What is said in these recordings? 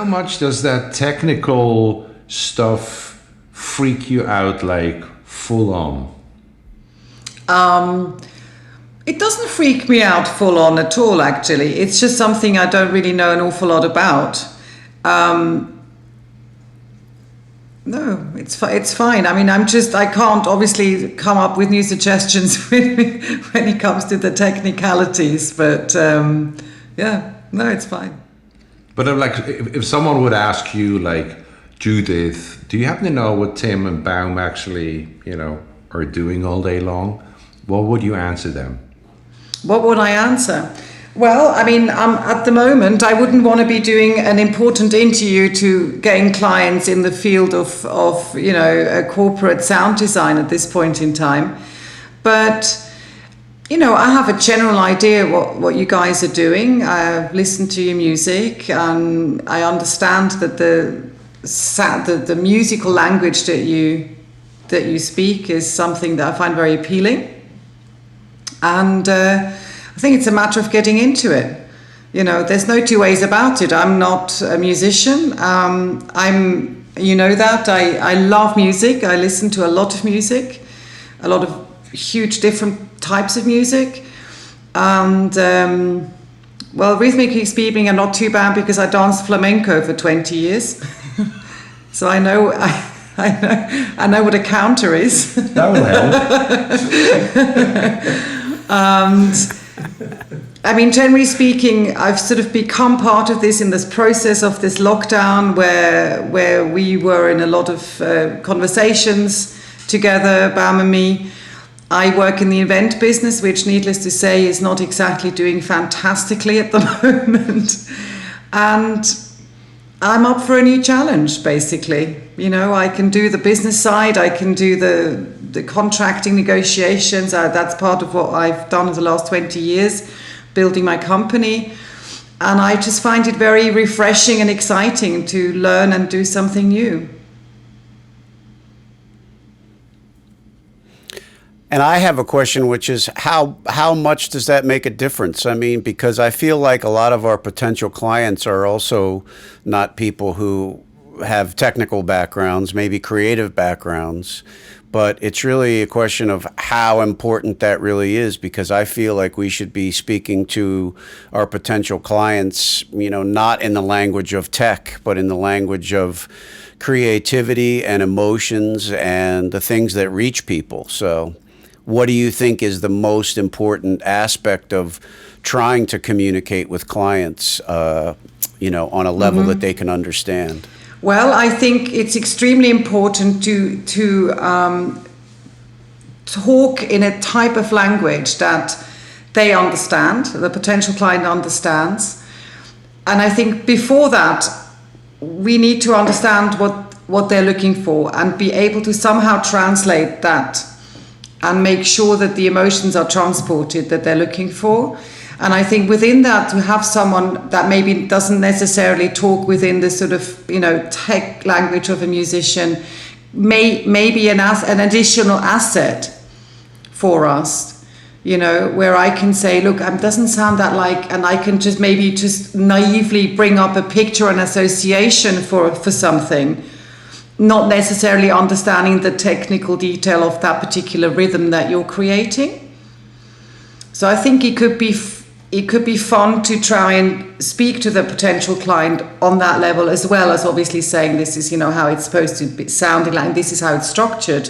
much does that technical stuff freak you out, like full on? It doesn't freak me out full on at all, actually. It's just something I don't really know an awful lot about. No, it's fine. I mean, I can't obviously come up with new suggestions when it comes to the technicalities, but yeah, no, it's fine. But like, if someone would ask you, like, Judith, do you happen to know what Tim and Baum actually, are doing all day long? What would you answer them? What would I answer? Well, I mean, at the moment, I wouldn't want to be doing an important interview to gain clients in the field of a corporate sound design at this point in time. But, I have a general idea what you guys are doing. I've listened to your music, and I understand that the musical language that you speak is something that I find very appealing. And I think it's a matter of getting into it. There's no two ways about it. I'm not a musician. That I love music. I listen to a lot of music, a lot of huge different types of music. And rhythmically speaking, I'm not too bad because I danced flamenco for 20 years. So I know what a counter is. That will help. And I mean, generally speaking, I've sort of become part of this in this process of this lockdown where we were in a lot of conversations together, Bam and me. I work in the event business, which needless to say is not exactly doing fantastically at the moment. And I'm up for a new challenge, basically. I can do the business side, I can do the contracting negotiations. That's part of what I've done in the last 20 years, building my company. And I just find it very refreshing and exciting to learn and do something new. And I have a question, which is how much does that make a difference? I mean, because I feel like a lot of our potential clients are also not people who have technical backgrounds, maybe creative backgrounds, but it's really a question of how important that really is, because I feel like we should be speaking to our potential clients, not in the language of tech, but in the language of creativity and emotions and the things that reach people. So what do you think is the most important aspect of trying to communicate with clients, on a level that they can understand? Well, I think it's extremely important to talk in a type of language that they understand, the potential client understands. And I think before that, we need to understand what they're looking for and be able to somehow translate that and make sure that the emotions are transported that they're looking for. And I think within that, to have someone that maybe doesn't necessarily talk within the sort of, tech language of a musician may be an additional asset for us, where I can say, look, it doesn't sound that like, and I can just naively bring up a picture and association for something, not necessarily understanding the technical detail of that particular rhythm that you're creating. So I think it could be fun to try and speak to the potential client on that level, as well as obviously saying this is, how it's supposed to be sounding like, and this is how it's structured.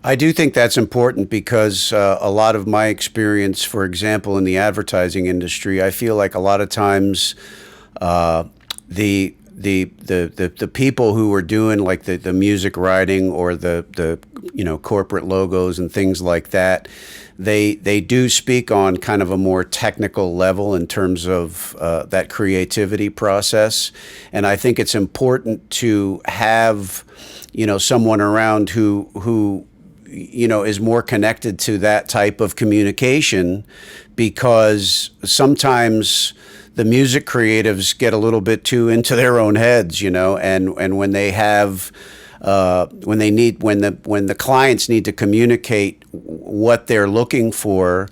I do think that's important because a lot of my experience, for example, in the advertising industry, I feel like a lot of times the people who are doing like the music writing or the corporate logos and things like that, they do speak on kind of a more technical level in terms of that creativity process. And I think it's important to have, someone around who is more connected to that type of communication, because sometimes the music creatives get a little bit too into their own heads, and when they have when the clients need to communicate what they're looking for,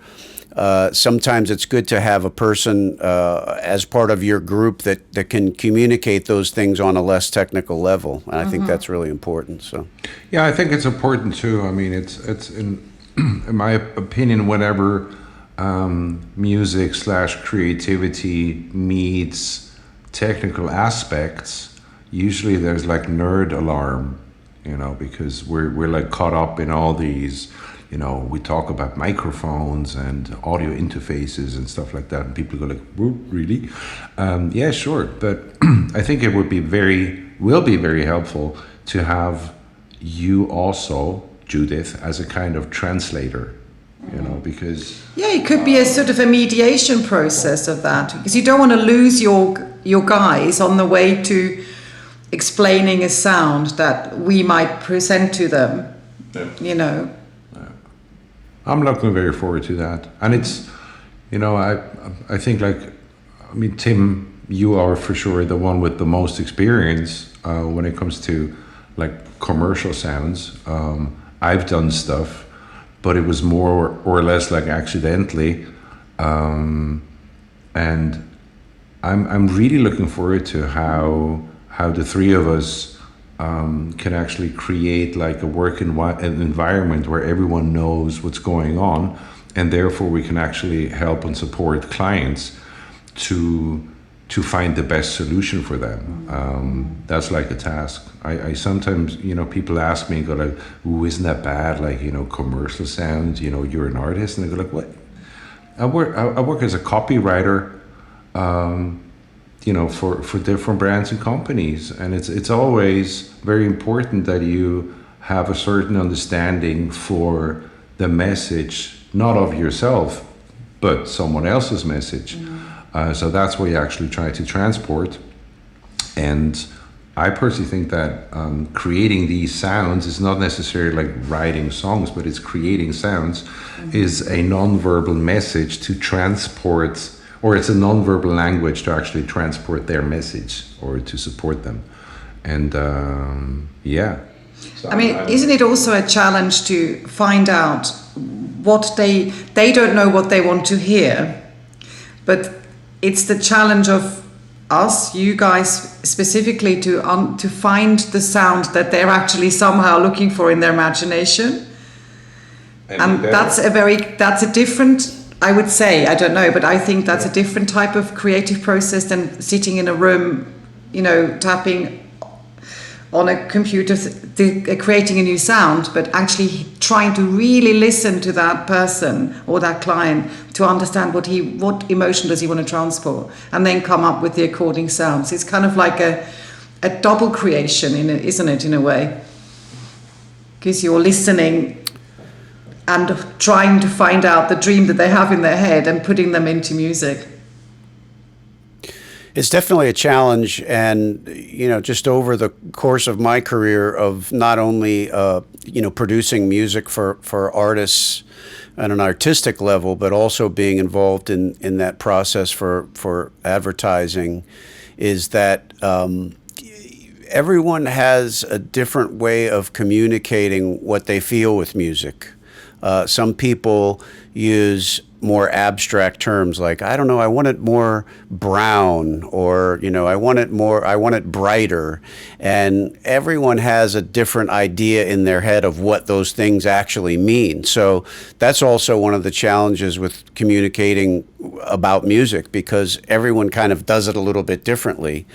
sometimes it's good to have a person as part of your group that can communicate those things on a less technical level. And I think that's really important. So, yeah, I think it's important too. I mean, it's in my opinion, whenever music / creativity meets technical aspects, usually there's like nerd alarm, because we're like caught up in all these, we talk about microphones and audio interfaces and stuff like that, and people go like, "Whoa, really?" Yeah, sure, but I think it will be very helpful to have you also, Judith, as a kind of translator, because yeah, it could be a sort of a mediation process of that, because you don't want to lose your guys on the way to explaining a sound that we might present to them. Yeah. I'm looking very forward to that, and it's, I think Tim, you are for sure the one with the most experience when it comes to like commercial sounds. I've done stuff, but it was more or less like accidentally, and I'm really looking forward to how the three of us can actually create like a work environment where everyone knows what's going on, and therefore we can actually help and support clients to find the best solution for them. That's like a task. I sometimes, people ask me, go like, "Ooh, isn't that bad? Like, commercial sounds, you're an artist." And I go like, "What? I work as a copywriter, for different brands and companies. And it's always very important that you have a certain understanding for the message, not of yourself, but someone else's message." So that's what you actually try to transport. And I personally think that creating these sounds is not necessarily like writing songs, but it's creating sounds is a non-verbal message to transport, or it's a non-verbal language to actually transport their message or to support them. And yeah. So I mean, isn't it also a challenge to find out what they don't know what they want to hear, but it's the challenge of us, you guys specifically, to find the sound that they're actually somehow looking for in their imagination. And that's a different, I would say, I don't know, but I think that's a different type of creative process than sitting in a room, tapping on a computer, creating a new sound, but actually trying to really listen to that person or that client to understand what emotion does he want to transport, and then come up with the according sounds. It's kind of like a double creation, isn't it, in a way? Because you're listening and trying to find out the dream that they have in their head and putting them into music. It's definitely a challenge, and just over the course of my career of not only producing music for artists at an artistic level, but also being involved in that process for advertising, is that everyone has a different way of communicating what they feel with music. Some people use more abstract terms like, I don't know, I want it more brown, or I want it brighter, and everyone has a different idea in their head of what those things actually mean. So that's also one of the challenges with communicating about music, because everyone kind of does it a little bit differently.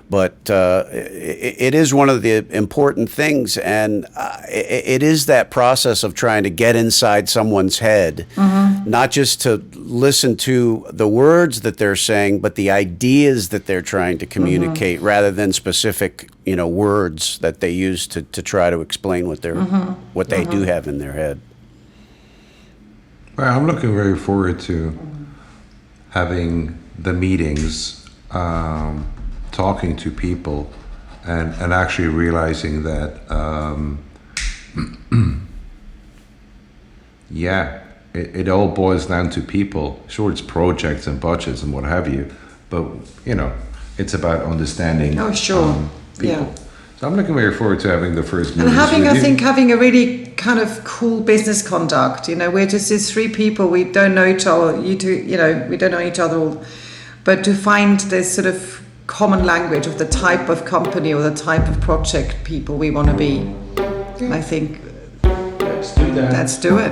But it is one of the important things, and it is that process of trying to get inside someone's head, not just to listen to the words that they're saying, but the ideas that they're trying to communicate, rather than specific, words that they use to try to explain what they do have in their head. Well, I'm looking very forward to having the meetings, talking to people, and actually realizing that, it all boils down to people. Sure, it's projects and budgets and what have you, but it's about understanding. Oh, sure. People. Yeah. So I'm looking very forward to having the first And meetings having, with I you. think, having a really kind of cool business conduct. You know, we're just these three people. We don't know each other. You two, you know, we don't know each other all. But to find this sort of common language of the type of company or the type of project people we want to be, I think Let's do that. let's do it.